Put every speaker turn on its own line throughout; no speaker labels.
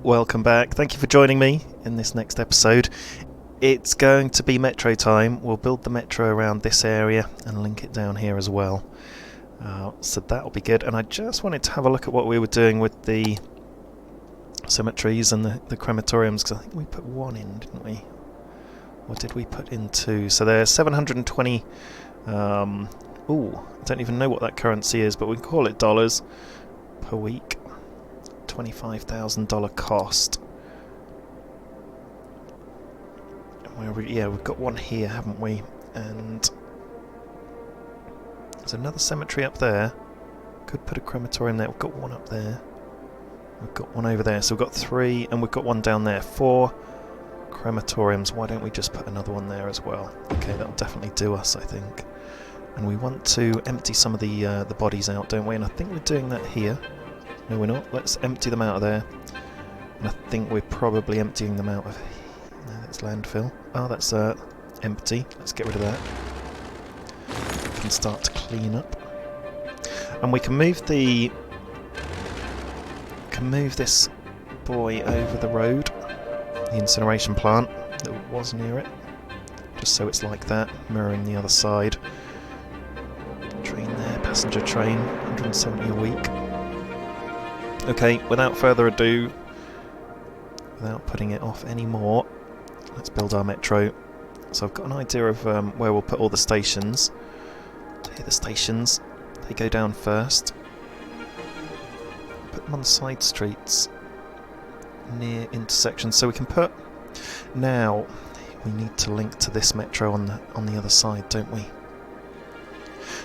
Welcome back. Thank you for joining me in this next episode. It's going to be metro time. We'll build the metro around this area and link it down here as well. So that'll be good. And I just wanted to have a look at what we were doing with the cemeteries and the crematoriums, because I think we put one in, didn't we? Or did we put in two? So there's 720... I don't even know what that currency is, but we can call it dollars per week. $25,000 cost. We've got one here, haven't we? And there's another cemetery up there. Could put a crematorium there. We've got one up there. We've got one over there. So we've got three, and we've got one down there. 4 crematoriums. Why don't we just put another one there as well? Okay, that'll definitely do us, I think. And we want to empty some of the bodies out, don't we? And I think we're doing that here. No, we're not. Let's empty them out of there. And I think we're probably emptying them out of... No, that's landfill. Oh, that's empty. Let's get rid of that. We can start to clean up. And we can move the... this boy over the road. The incineration plant that was near it. Just so it's like that, mirroring the other side. Train there, passenger train, 170 a week. Okay, without further ado, without putting it off anymore, let's build our metro. So I've got an idea of where we'll put all the stations. Here are the stations. They go down first. Put them on the side streets, near intersections, so we can put... Now, we need to link to this metro on the other side, don't we?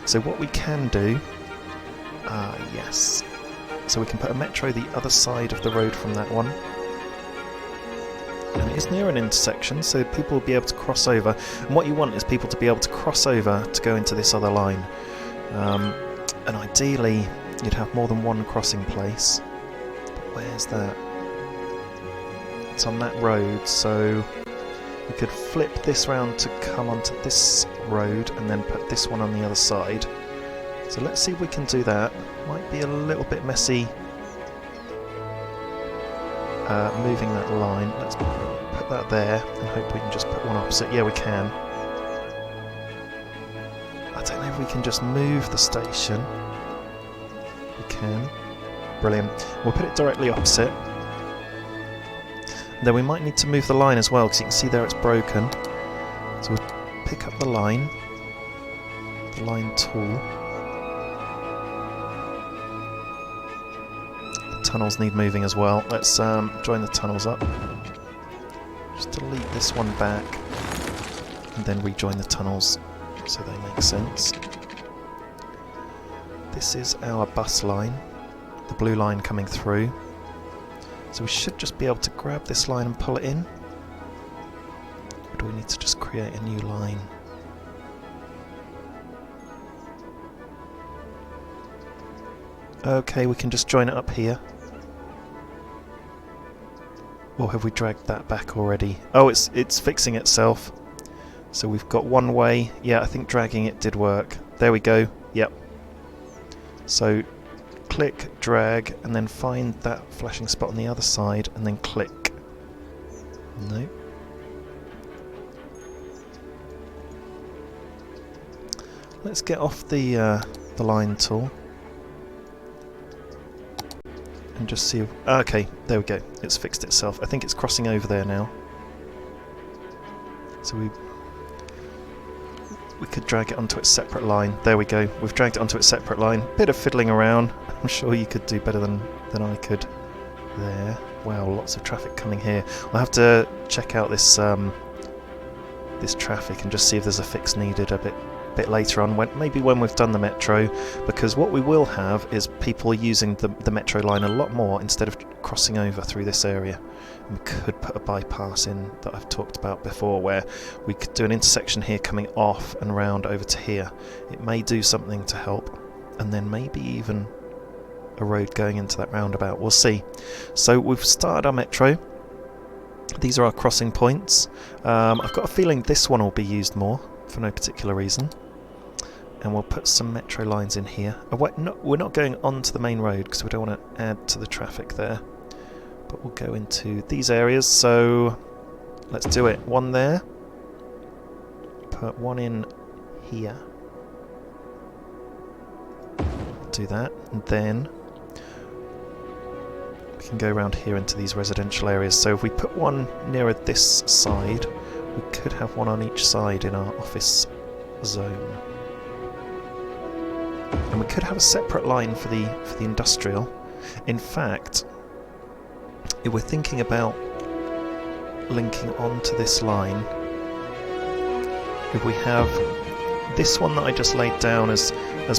So what we can do... yes. So we can put a metro the other side of the road from that one. And it is near an intersection, so people will be able to cross over. And what you want is people to be able to cross over to go into this other line. And ideally, you'd have more than one crossing place. But where's that? It's on that road, so we could flip this round to come onto this road and then put this one on the other side. So let's see if we can do that. Might be a little bit messy moving that line. Let's put that there and hope we can just put one opposite. Yeah, we can. I don't know if we can just move the station. We can. Brilliant. We'll put it directly opposite. Then we might need to move the line as well, because you can see there it's broken. So we'll pick up the line tool. Tunnels need moving as well. Let's join the tunnels up. Just delete this one back and then rejoin the tunnels so they make sense. This is our bus line, the blue line coming through. So we should just be able to grab this line and pull it in. Or do we need to just create a new line? Okay, we can just join it up here. Or have we dragged that back already? Oh, it's fixing itself. So we've got one way. Yeah, I think dragging it did work. There we go. Yep. So click, drag, and then find that flashing spot on the other side, and then click. No. Let's get off the line tool. And just see... okay, there we go. It's fixed itself. I think it's crossing over there now. So we could drag it onto its separate line. There we go. We've dragged it onto its separate line. Bit of fiddling around. I'm sure you could do better than I could there. Wow, lots of traffic coming here. I'll have to check out this this traffic and just see if there's a fix needed a bit later on, maybe when we've done the metro, because what we will have is people using the metro line a lot more instead of crossing over through this area. And we could put a bypass in that I've talked about before, where we could do an intersection here coming off and round over to here. It may do something to help, and then maybe even a road going into that roundabout. We'll see. So we've started our metro. These are our crossing points. I've got a feeling this one will be used more for no particular reason. And we'll put some metro lines in here. Oh, wait, no, we're not going onto the main road because we don't want to add to the traffic there. but we'll go into these areas, so let's do it. One there, put one in here, do that, and then we can go around here into these residential areas. So if we put one nearer this side, we could have one on each side in our office zone. And we could have a separate line for the industrial. In fact, if we're thinking about linking onto this line, if we have this one that I just laid down as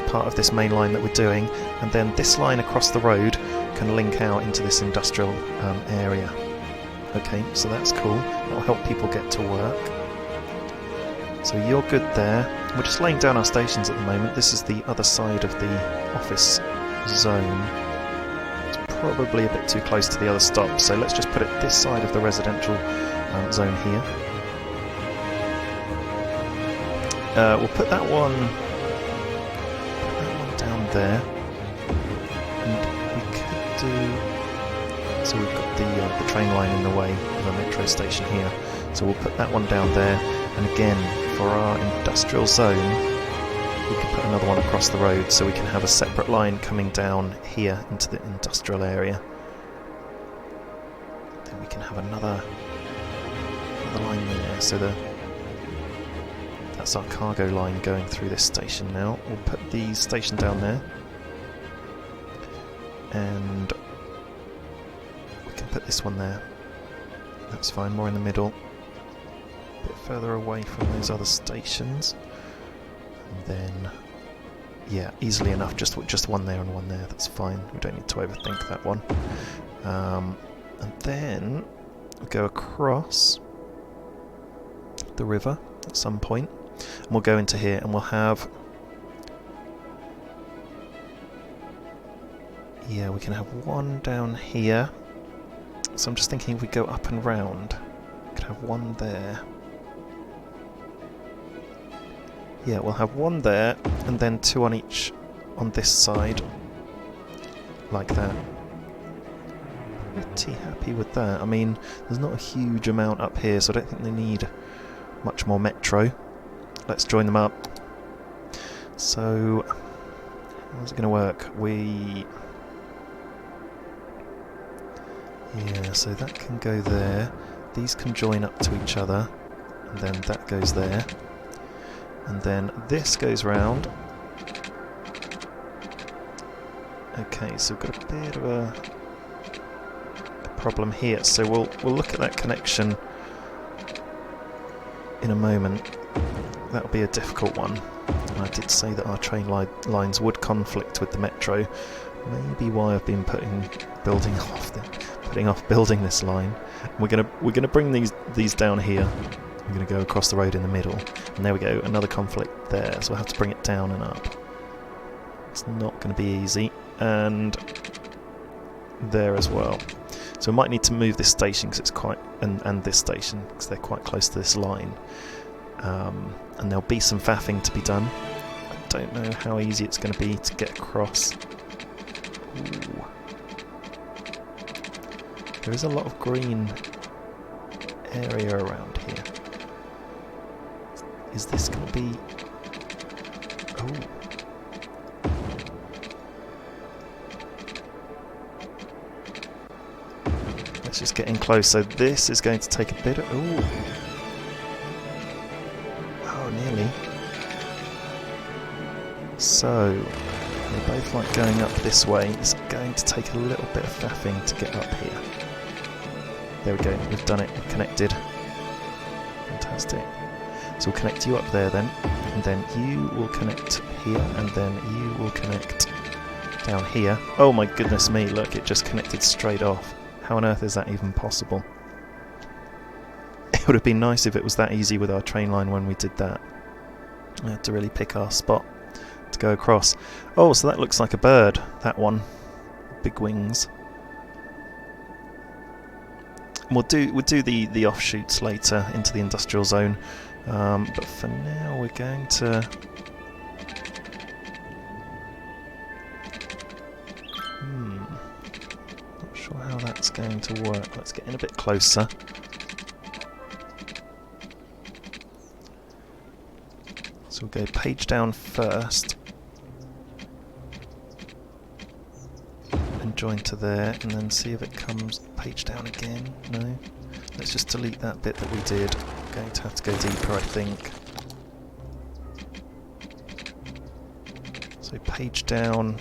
part of this main line that we're doing, and then this line across the road can link out into this industrial area. Okay, so that's cool. That'll help people get to work. So you're good there. We're just laying down our stations at the moment. This is the other side of the office zone. It's probably a bit too close to the other stop, so let's just put it this side of the residential zone here. We'll put that one down there, and we could do. So we've got the train line in the way of the metro station here. So we'll put that one down there, and again for our industrial zone, we can put another one across the road, so we can have a separate line coming down here into the industrial area. Then we can have another line there. So that's our cargo line going through this station now. We'll put the station down there, and we can put this one there. That's fine, more in the middle. A bit further away from those other stations. And then, yeah, easily enough, just one there and one there, that's fine. We don't need to overthink that one. And then we'll go across the river at some point, and we'll go into here, and we'll have, yeah, we can have one down here. So I'm just thinking if we go up and round, we could have one there. Yeah, we'll have one there, and then two on each on this side, like that. Pretty happy with that. I mean, there's not a huge amount up here, so I don't think they need much more metro. Let's join them up. So, how's it going to work? Yeah, so that can go there. These can join up to each other, and then that goes there. And then this goes round. Okay, so we've got a bit of a problem here. So we'll look at that connection in a moment. That'll be a difficult one. And I did say that our train lines would conflict with the metro. Maybe why I've been putting off building this line. We're gonna bring these down here. I'm going to go across the road in the middle, and there we go, another conflict there, so we'll have to bring it down and up. It's not going to be easy, and there as well. So we might need to move this station because it's quite, and this station because they're quite close to this line, and there'll be some faffing to be done. I don't know how easy it's going to be to get across. Ooh. There is a lot of green area around here. Is this going to be... Oh. Let's just get in close. So this is going to take a bit of... Ooh. Oh, nearly. So, they both like going up this way. It's going to take a little bit of faffing to get up here. There we go. We've done it. We're connected. Fantastic. So we'll connect you up there then, and then you will connect here, and then you will connect down here. Oh my goodness me, look, it just connected straight off. How on earth is that even possible? It would have been nice if it was that easy with our train line when we did that. We had to really pick our spot to go across. Oh, so that looks like a bird, that one. Big wings. We'll do the offshoots later into the industrial zone. But for now we're going to... Not sure how that's going to work. Let's get in a bit closer. So we'll go page down first. And join to there, and then see if it comes page down again. No. Let's just delete that bit that we did. I'm going to have to go deeper, I think. So page down.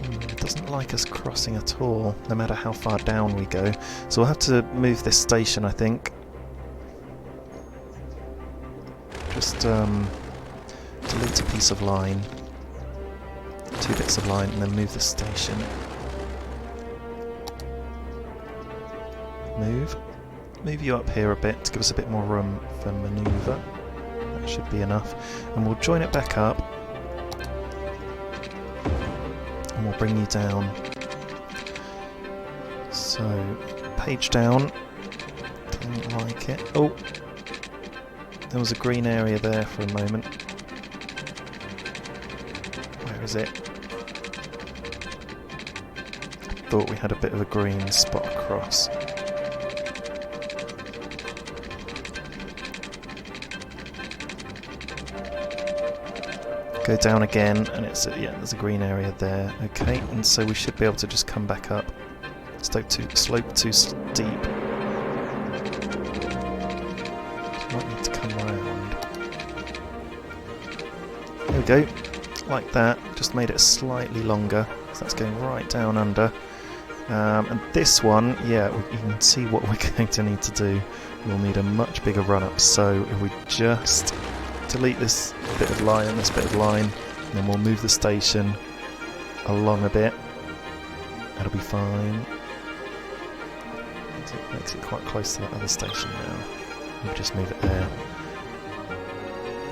It doesn't like us crossing at all, no matter how far down we go. So we'll have to move this station, I think. Just delete a piece of line. 2 bits of line, and then move the station. Move you up here a bit to give us a bit more room for manoeuvre. That should be enough. And we'll join it back up. And we'll bring you down. So, page down. Don't like it. Oh! There was a green area there for a moment. Where is it? Thought we had a bit of a green spot across. Go down again, and it's yeah, there's a green area there. Okay, and so we should be able to just come back up. Slope too steep. Might need to come around. There we go. Like that. Just made it slightly longer. So that's going right down under. And this one, yeah, you can see what we're going to need to do. We'll need a much bigger run-up. So if we just delete this bit of line and this bit of line, and then we'll move the station along a bit. That'll be fine. It makes it quite close to that other station now. We'll just move it there.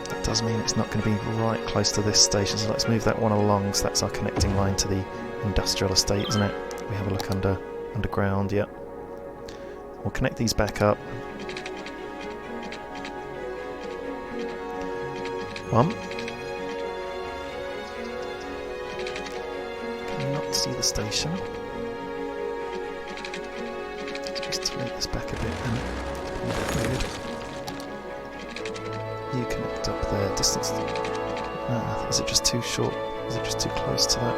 That does mean it's not going to be right close to this station, so let's move that one along. So that's our connecting line to the industrial estate, isn't it? We have a look underground, yep. We'll connect these back up. One. Can you not see the station? Just make this back a bit and weird. You connect up there. Distance. Is it just too short? Is it just too close to that?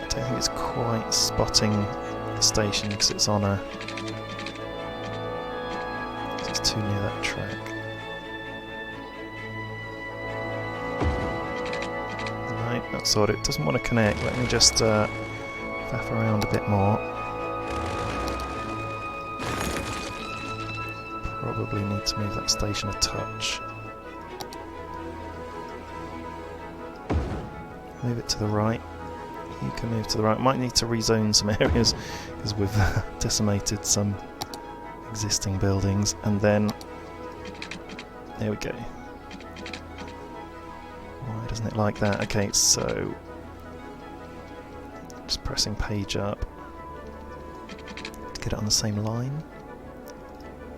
I don't think it's quite spotting the station because it's on a. It's too near that track. Right, that's sort of. It doesn't want to connect. Let me just faff around a bit more. Probably need to move that station a touch. Move it to the right. You can move to the right. Might need to rezone some areas because we've decimated some existing buildings. And then there we go. Why doesn't it like that? Okay, so just pressing page up to get it on the same line.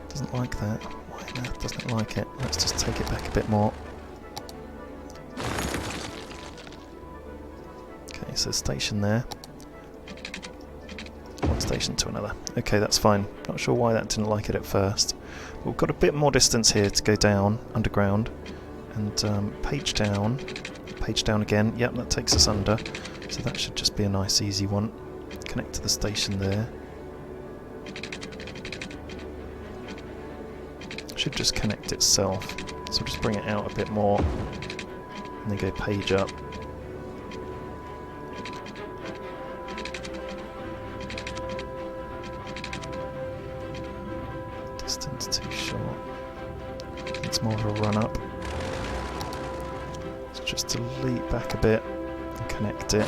Doesn't like that. Why on earth doesn't it like it? Let's just take it back a bit more. Okay, so station there. One station to another. Okay, that's fine. Not sure why that didn't like it at first. But we've got a bit more distance here to go down, underground. And page down again. Yep, that takes us under. So that should just be a nice easy one. Connect to the station there. Should just connect itself. So just bring it out a bit more. And then go page up. Distance too short. It's more of a run up. So just delete back a bit and connect it.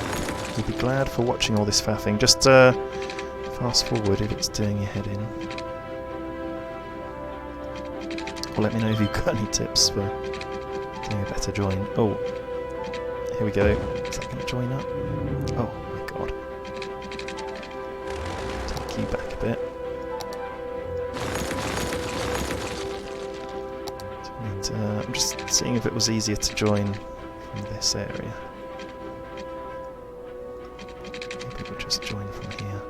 You'll be glad for watching all this faffing. Just fast forward if it's doing your head in. Or let me know if you've got any tips for doing a better join. Oh, here we go. Is that going to join up? Oh my god. Take you back a bit. I'm just seeing if it was easier to join from this area. Maybe we'll just join from here.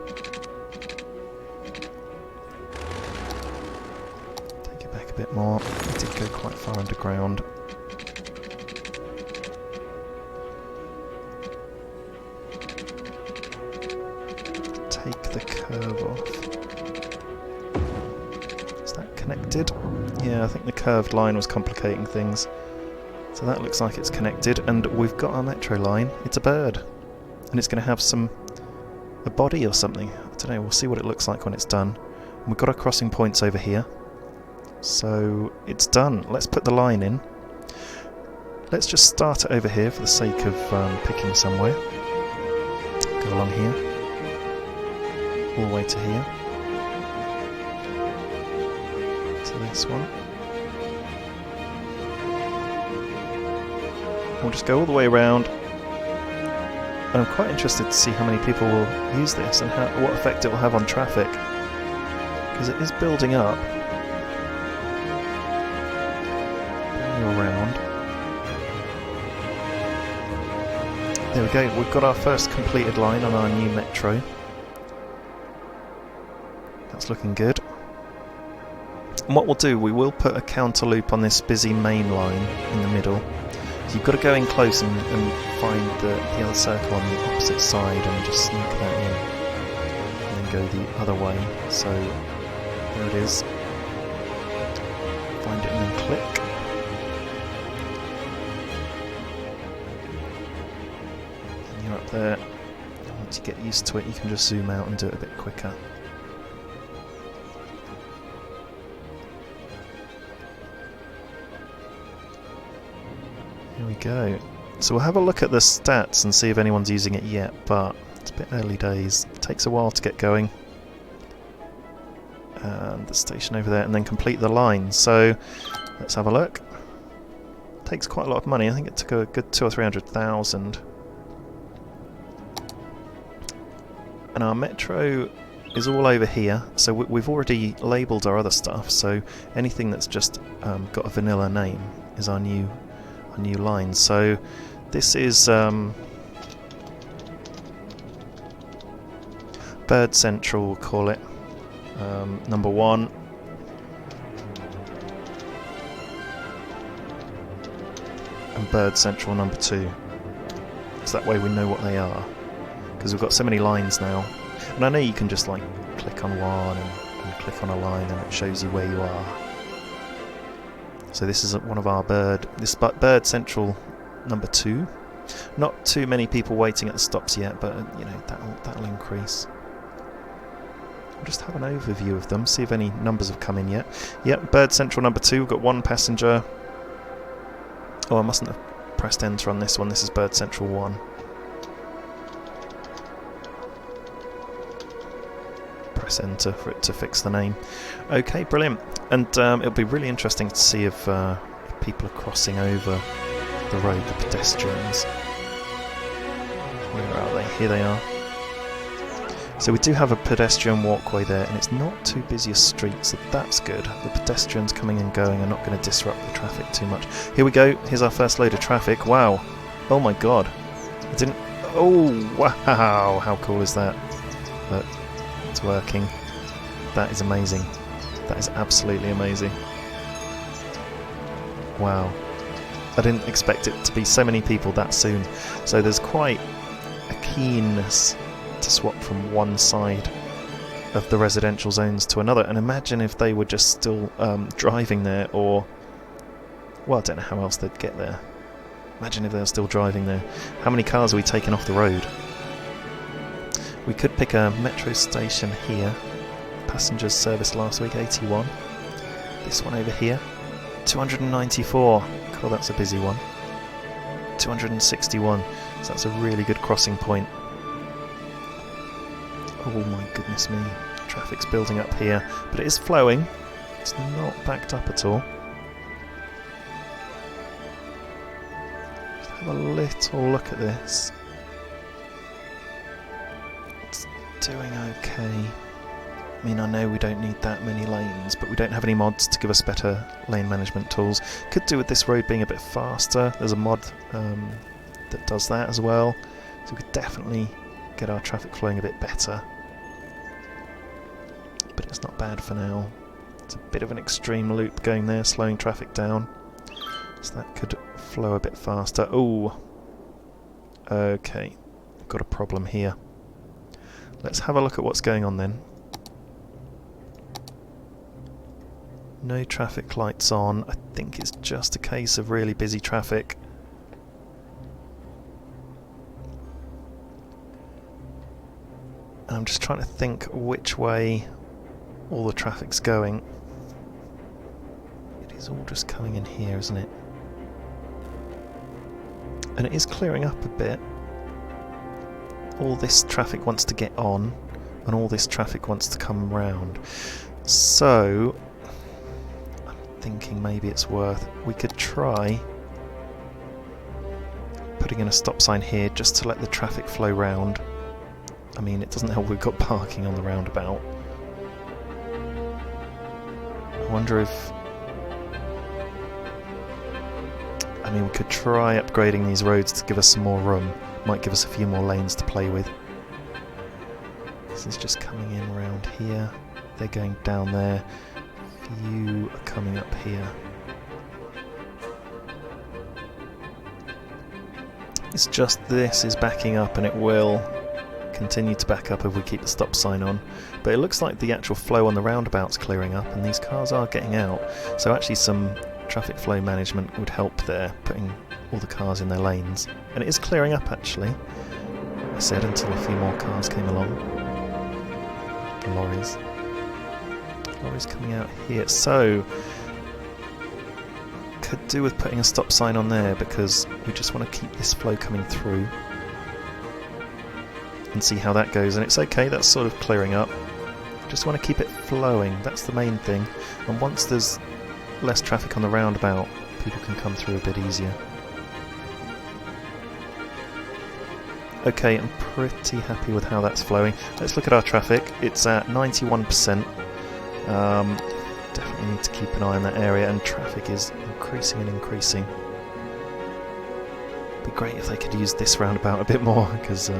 Take it back a bit more. It did go quite far underground. Take the curve off. Is that connected? Yeah, I think the curved line was complicating things. So that looks like it's connected, and we've got our metro line. It's a bird, and it's going to have a body or something. I don't know, we'll see what it looks like when it's done. And we've got our crossing points over here. So it's done. Let's put the line in. Let's just start it over here for the sake of picking somewhere. Go along here. All the way to here. To this one. We'll just go all the way around. And I'm quite interested to see how many people will use this and what effect it will have on traffic. Because it is building up. Around. There we go, we've got our first completed line on our new metro. That's looking good. And what we'll do, we will put a counter loop on this busy main line in the middle. So you've got to go in close and find the other circle on the opposite side and just sneak that in. And then go the other way. So there it is. Find it and then click. Up there. Once you get used to it, you can just zoom out and do it a bit quicker. Here we go. So we'll have a look at the stats and see if anyone's using it yet, but it's a bit early days. It takes a while to get going. And the station over there, and then complete the line. So let's have a look. It takes quite a lot of money. I think it took a good 200,000 or 300,000. And our metro is all over here, so we've already labelled our other stuff, so anything that's just got a vanilla name is our new line. So this is Bird Central, we'll call it, number 1. And Bird Central number 2. So that way we know what they are. Because we've got so many lines now. And I know you can just like click on one and click on a line and it shows you where you are. So this is one of our Bird Central number 2. Not too many people waiting at the stops yet, but you know, that'll increase. I'll just have an overview of them, see if any numbers have come in yet. Yep, Bird Central number 2, we've got 1 passenger. Oh, I mustn't have pressed enter on this one, this is Bird Central 1. Enter for it to fix the name. Okay, brilliant. And it'll be really interesting to see if people are crossing over the road, the pedestrians. Where are they? Here they are. So we do have a pedestrian walkway there, and it's not too busy a street, so that's good. The pedestrians coming and going are not going to disrupt the traffic too much. Here we go. Here's our first load of traffic. Wow. Oh my god. I didn't... Oh, wow. How cool is that? Look. It's working. That is amazing. That is absolutely amazing. Wow. I didn't expect it to be so many people that soon. So there's quite a keenness to swap from one side of the residential zones to another. And imagine if they were just still driving there, or... Well, I don't know how else they'd get there. Imagine if they were still driving there. How many cars are we taking off the road? We could pick a metro station here. Passengers service last week, 81. This one over here, 294. Cool, that's a busy one. 261. So that's a really good crossing point. Oh my goodness me. Traffic's building up here. But it is flowing. It's not backed up at all. Just have a little look at this. Doing okay. I mean, I know we don't need that many lanes, but we don't have any mods to give us better lane management tools. Could do with this road being a bit faster. There's a mod that does that as well, so we could definitely get our traffic flowing a bit better. But it's not bad for now. It's a bit of an extreme loop going there, slowing traffic down. So that could flow a bit faster. Oh, okay, got a problem here. Let's have a look at what's going on then. No traffic lights on. I think it's just a case of really busy traffic. And I'm just trying to think which way all the traffic's going. It is all just coming in here, isn't it? And it is clearing up a bit. All this traffic wants to get on, and all this traffic wants to come round. So I'm thinking maybe it's worth, we could try putting in a stop sign here just to let the traffic flow round. I mean, it doesn't help we've got parking on the roundabout. I wonder if... I mean, we could try upgrading these roads to give us some more room. Might give us a few more lanes to play with. This is just coming in around here. They're going down there. A few are coming up here. It's just this is backing up, and it will continue to back up if we keep the stop sign on. But it looks like the actual flow on the roundabout's clearing up, and these cars are getting out. So actually some traffic flow management would help there, putting all the cars in their lanes. And it is clearing up actually, I said, until a few more cars came along. Lorries. Lorries coming out here. So, could do with putting a stop sign on there because we just want to keep this flow coming through. And see how that goes. And it's okay, that's sort of clearing up. Just want to keep it flowing, that's the main thing. And once there's less traffic on the roundabout, people can come through a bit easier. Okay, I'm pretty happy with how that's flowing. Let's look at our traffic. It's at 91%. Definitely need to keep an eye on that area, and traffic is increasing and increasing. It'd be great if they could use this roundabout a bit more, because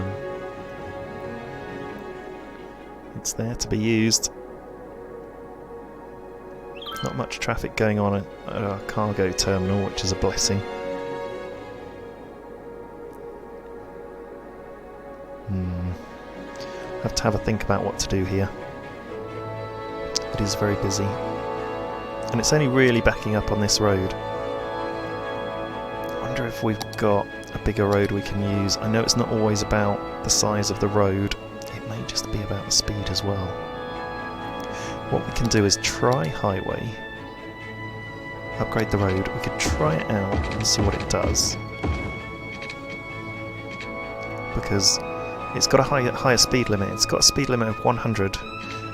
it's there to be used. Not much traffic going on at our cargo terminal, which is a blessing. Have to have a think about what to do here. It is very busy. And it's only really backing up on this road. I wonder if we've got a bigger road we can use. I know it's not always about the size of the road. It may just be about the speed as well. What we can do is try highway, upgrade the road. We could try it out and see what it does, because it's got a higher speed limit. It's got a speed limit of 100,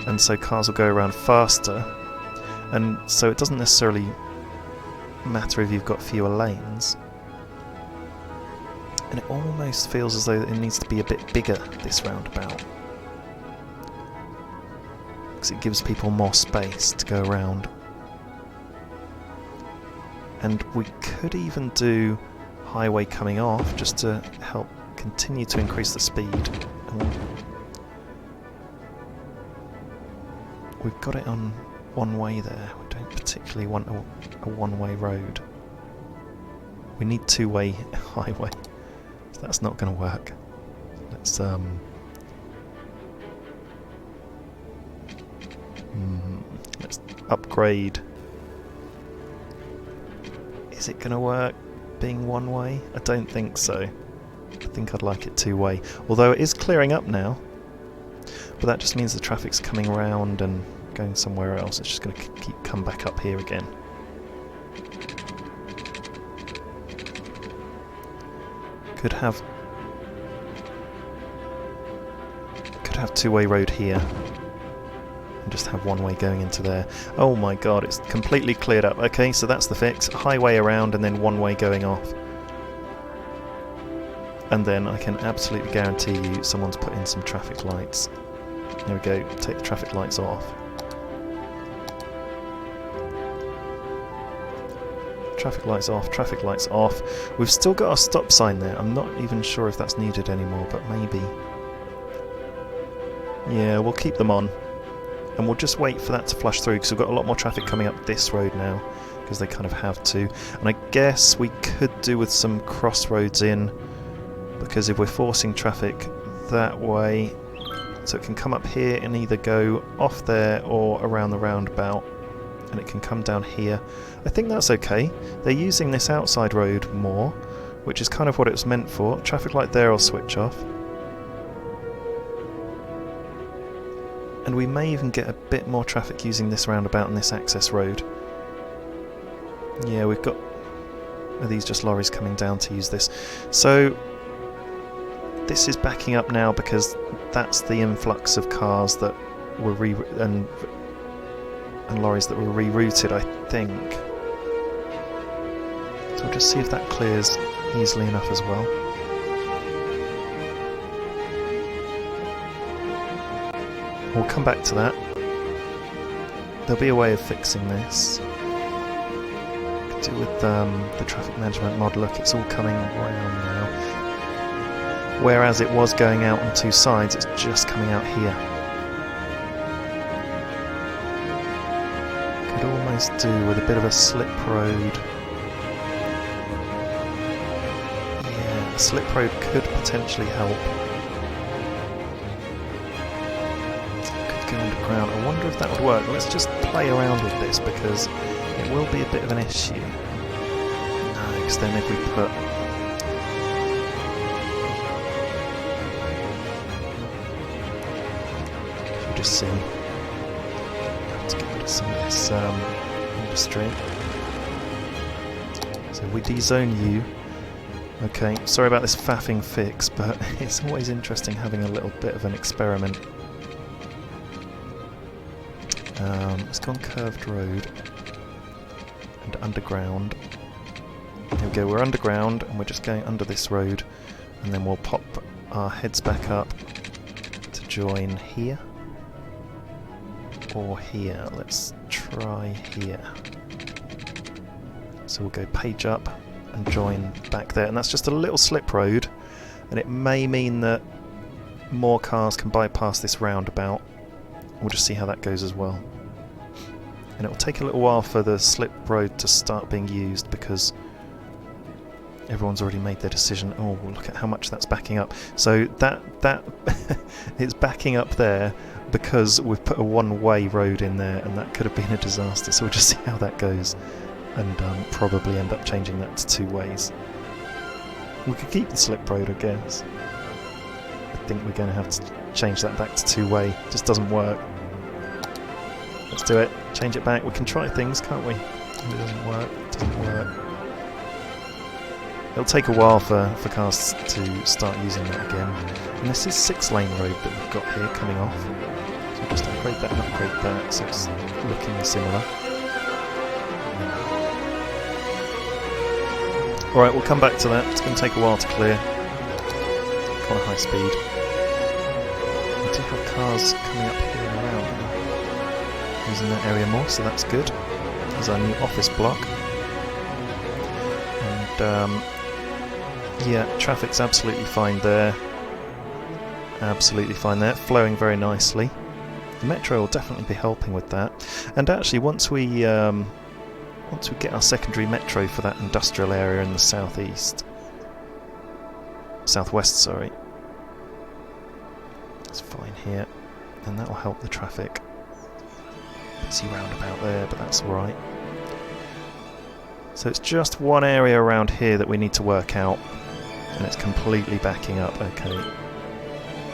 and so cars will go around faster, and so it doesn't necessarily matter if you've got fewer lanes. And it almost feels as though it needs to be a bit bigger, this roundabout, because it gives people more space to go around. And we could even do highway coming off just to help continue to increase the speed. And we've got it on one way there. We don't particularly want a one-way road. We need two-way highway. So that's not going to work. Let's let's upgrade. Is it going to work being one way? I don't think so. I think I'd like it two-way. Although it is clearing up now. But that just means the traffic's coming around and going somewhere else. It's just going to come back up here again. Could have two-way road here. And just have one way going into there. Oh my god, it's completely cleared up. Okay, so that's the fix. Highway around and then one way going off. And then I can absolutely guarantee you someone's put in some traffic lights. There we go, take the traffic lights off. Traffic lights off, traffic lights off. We've still got our stop sign there. I'm not even sure if that's needed anymore, but maybe. Yeah, we'll keep them on. And we'll just wait for that to flush through, because we've got a lot more traffic coming up this road now, because they kind of have to. And I guess we could do with some crossroads in, because if we're forcing traffic that way, so it can come up here and either go off there or around the roundabout, and it can come down here. I think that's okay. They're using this outside road more, which is kind of what it was meant for. Traffic light there will switch off. And we may even get a bit more traffic using this roundabout and this access road. Yeah, we've got... Are these just lorries coming down to use this? So this is backing up now because that's the influx of cars that were and lorries that were rerouted, I think. So we'll just see if that clears easily enough as well. We'll come back to that. There'll be a way of fixing this. Could do with the traffic management mod. Look, it's all coming around now. Whereas it was going out on two sides, it's just coming out here. Could almost do with a bit of a slip road. Yeah, a slip road could potentially help. Go underground. I wonder if that would work. Let's just play around with this because it will be a bit of an issue. No, because then if we put... If we just see... Let's get rid of some of this industry. So we dezone you. Okay, sorry about this faffing fix, but it's always interesting having a little bit of an experiment. Let's go on curved road and underground. Here we go, we're underground and we're just going under this road, and then we'll pop our heads back up to join here or here. Let's try here. So we'll go page up and join back there, and that's just a little slip road, and it may mean that more cars can bypass this roundabout. We'll just see how that goes as well. And it will take a little while for the slip road to start being used because everyone's already made their decision. Oh, look at how much that's backing up. So that it's backing up there because we've put a one-way road in there, and that could have been a disaster. So we'll just see how that goes, and probably end up changing that to two ways. We could keep the slip road, I guess. I think we're going to have to change that back to two-way. It just doesn't work. Let's do it. Change it back. We can try things, can't we? If it doesn't work, it doesn't work. It'll take a while for cars to start using that again. And this is 6-lane road that we've got here coming off. So we'll just upgrade that and upgrade that so it's looking similar. Alright, we'll come back to that. It's going to take a while to clear. Quite a high speed. We do have cars coming up here and around now, using that area more, so that's good. There's our new office block. And yeah, traffic's absolutely fine there. Absolutely fine there, flowing very nicely. The metro will definitely be helping with that. And actually, once we get our secondary metro for that industrial area in the southwest, sorry, it's fine here, and that will help the traffic. Busy roundabout there, but that's alright. So it's just one area around here that we need to work out, and it's completely backing up. Okay,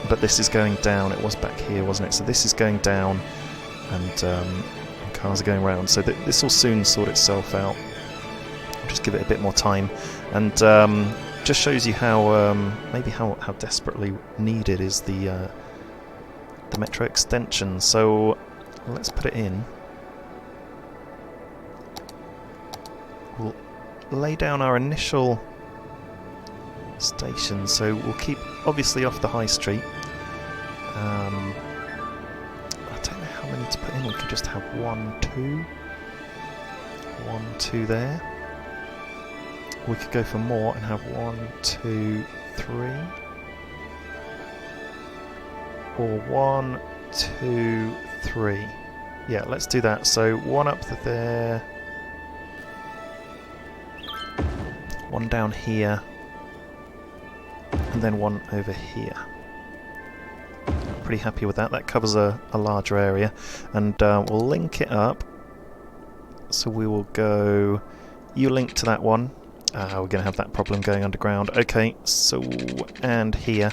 but this is going down. It was back here, wasn't it? So this is going down, and cars are going around. So this will soon sort itself out. I'll just give it a bit more time, and just shows you how maybe how desperately needed is the metro extension. So let's put it in. We'll lay down our initial station, so we'll keep obviously off the high street. how many to put in. We could just have 1, 2. 1, 2 there. We could go for more and have 1, 2, 3. Or 1, 2, 3. Yeah, let's do that. So 1 up there. 1 down here. And then 1 over here. Pretty happy with that. That covers a larger area. And we'll link it up. So we will go... You link to that one. We're going to have that problem going underground. Okay, so... And here.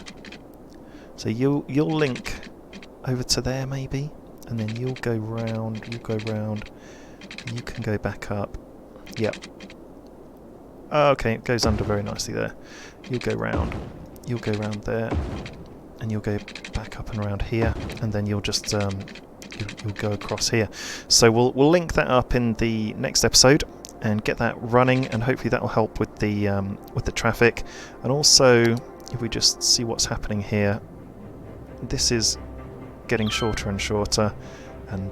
So you'll link over to there maybe. And then you'll go round, you go round. You can go back up. Yep. Okay, it goes under very nicely there. You'll go round there, and you'll go back up and around here, and then you'll just you'll go across here. So we'll link that up in the next episode and get that running, and hopefully that will help with the traffic. And also, if we just see what's happening here, this is getting shorter and shorter, and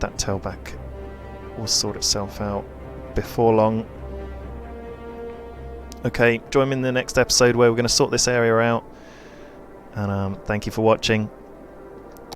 that tailback will sort itself out before long. Okay, join me in the next episode where we're going to sort this area out. And thank you for watching.